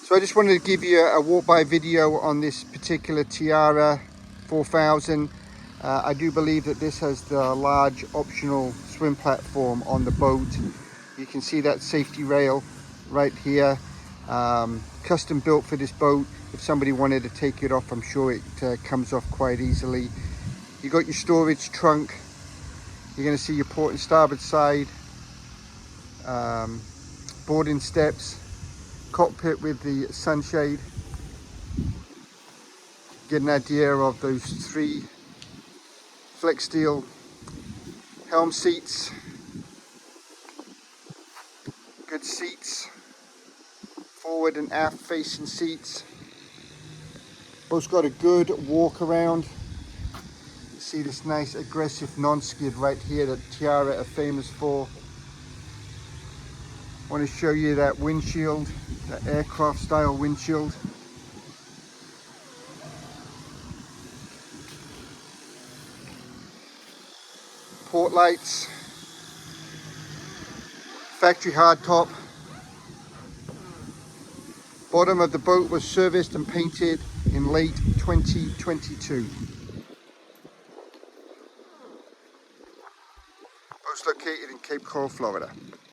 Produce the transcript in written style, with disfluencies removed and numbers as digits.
So I just wanted to give you a walk-by video on this particular Tiara 4000. I do believe that this has the large optional swim platform on the boat. You can see that safety rail right here, custom built for this boat. If somebody wanted to take it off, I'm sure it comes off quite easily. You got your storage trunk. You're going to see your port and starboard side, boarding steps, cockpit with the sunshade. Get an idea of those 3 flex steel helm seats. Good seats, forward and aft facing seats. Boat's got a good walk around. You see this nice aggressive non-skid right here that Tiara are famous for. I want to show you that windshield, that aircraft style windshield. Port lights, factory hardtop. Bottom of the boat was serviced and painted in late 2022. Boat's located in Cape Coral, Florida.